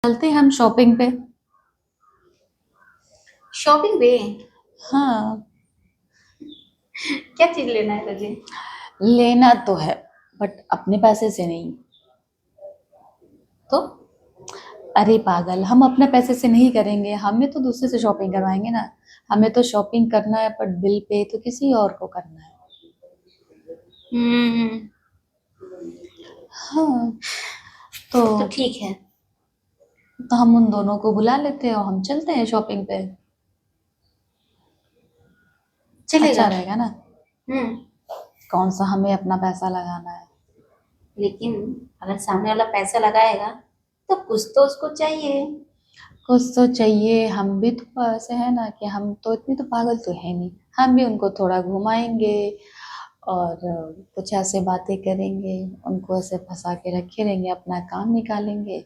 चलते हैं हम शॉपिंग पे। शॉपिंग पे। हाँ, क्या चीज लेना है तुझे? लेना तो है बट अपने पैसे से नहीं। तो अरे पागल, हम अपने पैसे से नहीं करेंगे, हमें तो दूसरे से शॉपिंग करवाएंगे ना। हमें तो शॉपिंग करना है बट बिल पे तो किसी और को करना है। हम्म। हाँ, तो तो ठीक है। तो हम उन दोनों को बुला लेते हैं और हम चलते हैं शॉपिंग पे। अच्छा चलेगा। रहेगा ना। हम्म। कौन सा हमें अपना पैसा लगाना है। लेकिन अगर सामने वाला पैसा लगाएगा तो कुछ तो उसको चाहिए। कुछ तो चाहिए, हम भी तो ऐसे है ना कि हम तो इतनी तो पागल तो है नहीं। हम भी उनको थोड़ा घुमाएंगे और कुछ ऐसे बातें करेंगे। उनको ऐसे फंसा के रखे रहेंगे, अपना काम निकालेंगे,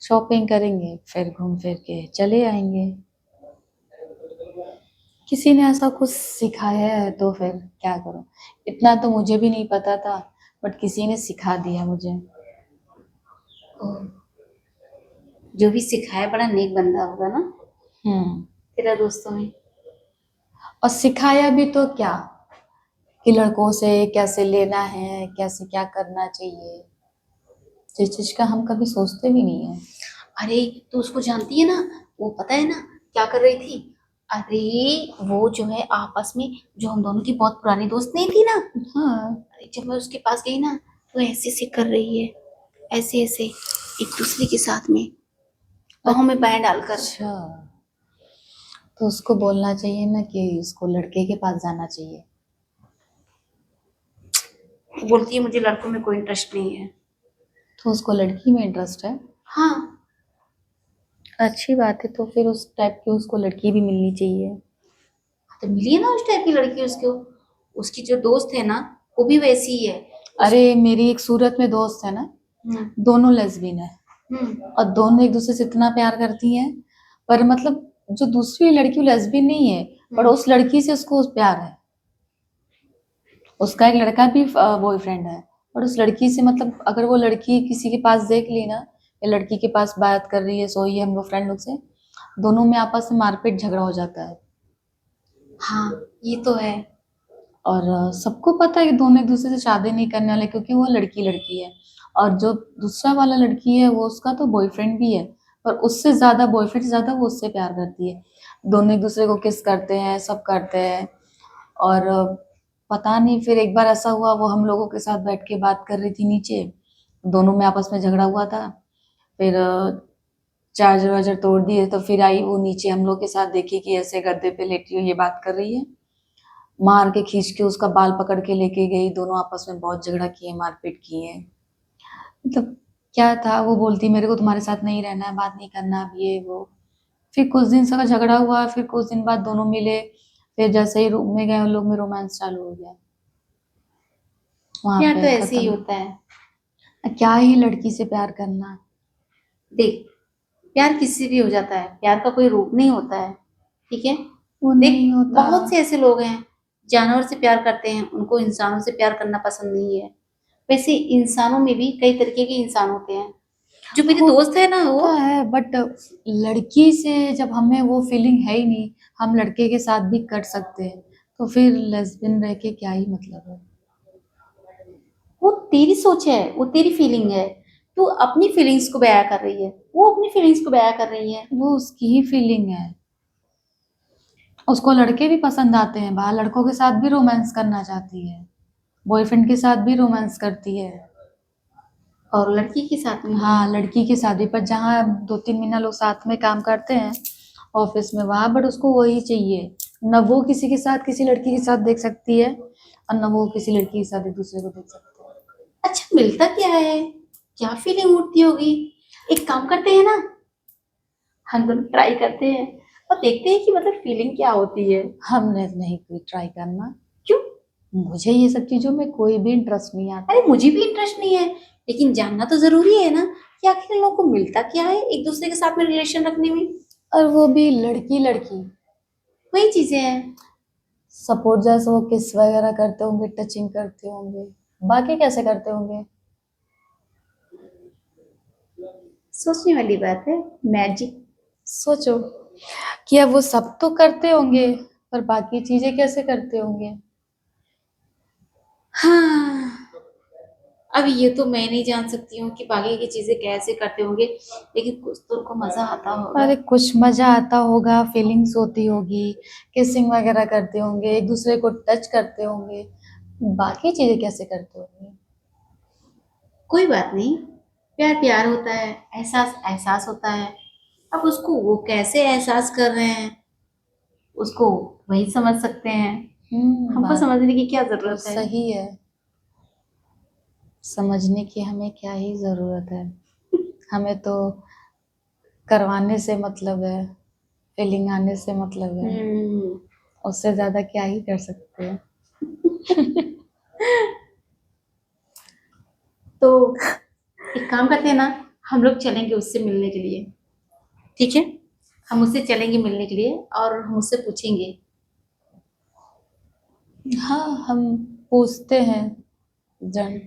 शॉपिंग करेंगे, फिर घूम फिर के चले आएंगे। किसी ने ऐसा कुछ सिखाया है तो फिर क्या करूं। इतना तो मुझे भी नहीं पता था बट किसी ने सिखा दिया मुझे। ओह, जो भी सिखाए बड़ा नेक बंदा होगा ना हम्म। तेरा दोस्तों में। और सिखाया भी तो क्या, कि लड़कों से कैसे लेना है, कैसे क्या करना चाहिए, जिस चीज का हम कभी सोचते भी नहीं है। अरे तू उसको जानती है ना? वो पता है ना क्या कर रही थी? अरे वो जो है आपस में, जो हम दोनों की बहुत पुरानी दोस्त नहीं थी ना, हाँ। अरे जब मैं उसके पास गई ना तो ऐसे ऐसे कर रही है, ऐसे ऐसे एक दूसरे के साथ में बाहों में बाहें डालकर। अच्छा, तो उसको बोलना चाहिए ना कि उसको लड़के के पास जाना चाहिए। बोलती है मुझे लड़कों में कोई इंटरेस्ट नहीं है। तो उसको लड़की में इंटरेस्ट है। हाँ। अच्छी बात है, तो फिर उस टाइप की उसको लड़की भी मिलनी चाहिए। तो मिली है ना उस टाइप की लड़की उसको। उसकी जो दोस्त है ना वो भी वैसी ही है। उस अरे मेरी एक सूरत में दोस्त है ना, हम्म। दोनों लेस्बियन है हम्म। और दोनों एक दूसरे से इतना प्यार करती हैं। पर मतलब जो दूसरी लड़की लेस्बियन नहीं है, पर हम्म। उस लड़की से उसको प्यार है। उसका एक लड़का भी बॉयफ्रेंड है। और उस लड़की से मतलब अगर वो लड़की किसी के पास देख ली ना, या लड़की के पास बात कर रही है, सोई है हम लोग फ्रेंड लोग से, दोनों में आपस में मारपीट झगड़ा हो जाता है। हाँ ये तो है। और सबको पता है कि दोनों एक दूसरे से शादी नहीं करने वाले, क्योंकि वो लड़की लड़की है। और जो दूसरा वाला लड़की है वो उसका तो बॉयफ्रेंड भी है, पर उससे ज्यादा, बॉयफ्रेंड से ज्यादा वो उससे प्यार करती है। दोनों एक दूसरे को किस करते हैं, सब करते हैं। और पता नहीं फिर एक बार ऐसा हुआ, वो हम लोगों के साथ बैठ के बात कर रही थी नीचे, दोनों में आपस में झगड़ा हुआ था। फिर चार्जर वार्जर तोड़ दिए, तो फिर आई वो नीचे हम लोग के साथ, देखी कि ऐसे गद्दे पे लेटी हुई ये बात कर रही है। मार के खींच के उसका बाल पकड़ के लेके गई, दोनों आपस में बहुत झगड़ा किए, मारपीट किए। मतलब क्या था, वो बोलती मेरे को तुम्हारे साथ नहीं रहना है, बात नहीं करना, अब ये वो। फिर कुछ दिन का झगड़ा हुआ, फिर कुछ दिन बाद दोनों मिले। फिर जैसे ही रूम में गए उन लोग में रोमांस चालू हो गया, वहां यार पे तो ऐसे ही खत्म। होता है। क्या ही लड़की से प्यार करना। देख, प्यार किसी से भी हो जाता है, प्यार का कोई रूप नहीं होता है। ठीक है। वो देख, नहीं होता। बहुत से ऐसे लोग हैं जानवर से प्यार करते हैं, उनको इंसानों से प्यार करना पसंद नहीं है। वैसे इंसानों में भी कई तरीके के इंसान होते हैं। जो मेरी दोस्त है ना वो। होता है बट लड़की से जब हमें वो फीलिंग है ही नहीं, हम लड़के के साथ भी कर सकते हैं, तो फिर लेस्बियन रह के क्या ही मतलब है। वो तेरी सोच है, वो तेरी फीलिंग है। तू अपनी फीलिंग्स को बयां कर रही है, वो अपनी फीलिंग्स को बयां कर रही है। वो उसकी ही फीलिंग है। उसको लड़के भी पसंद आते हैं, बाहर लड़कों के साथ भी रोमांस करना चाहती है, बॉयफ्रेंड के साथ भी रोमांस करती है। और लड़की के साथ में भी। हाँ, लड़की की शादी पर जहाँ 2-3 महीना लोग साथ में काम करते हैं ऑफिस में, वहां बट उसको वही चाहिए। न वो किसी के साथ, किसी लड़की के साथ देख सकती है, और न वो किसी लड़की के साथ एक दूसरे को देख सकते हैं। अच्छा मिलता क्या है? क्या फीलिंग उठती होगी? एक काम करते हैं ना, हम दोनों ट्राई करते हैं और देखते हैं कि मतलब फीलिंग क्या होती है। हमने नहीं कोई ट्राई करना। क्यों? मुझे ये सब चीजों में कोई भी इंटरेस्ट नहीं अरे आता। मुझे भी इंटरेस्ट नहीं है, लेकिन जानना तो जरूरी है ना कि आखिर इन लोगों को मिलता क्या है एक दूसरे के साथ में रिलेशन रखने में। और वो भी लड़की लड़की। वही चीजें हैं। सपोज जैसे वो किस वगैरह करते होंगे, टचिंग करते होंगे, बाकी कैसे करते होंगे। सोचने वाली बात है, मैजिक। सोचो कि अब वो सब तो करते होंगे, पर बाकी चीजें कैसे करते होंगे। हाँ, अब ये तो मैं नहीं जान सकती हूँ कि बाकी की चीजें कैसे करते होंगे, लेकिन कुछ तो उनको मजा आता होगा। अरे कुछ मजा आता होगा, फीलिंग्स होती होगी, किसिंग वगैरह करते होंगे, एक दूसरे को टच करते होंगे। बाकी चीजें कैसे करते होंगे। कोई बात नहीं, प्यार प्यार होता है, एहसास एहसास होता है। अब उसको वो कैसे एहसास कर रहे हैं, उसको वही समझ सकते हैं। हमको बात समझने की क्या तो जरूरत है। सही है। समझने की हमें क्या ही जरूरत है। हमें तो करवाने से मतलब है, फीलिंग आने से मतलब है। हम्म। उससे ज्यादा क्या ही कर सकते हैं। तो एक काम करते हैं ना, हम लोग चलेंगे उससे मिलने के लिए। ठीक है, हम उससे चलेंगे मिलने के लिए और हम उससे पूछेंगे। हाँ, हम पूछते हैं। जन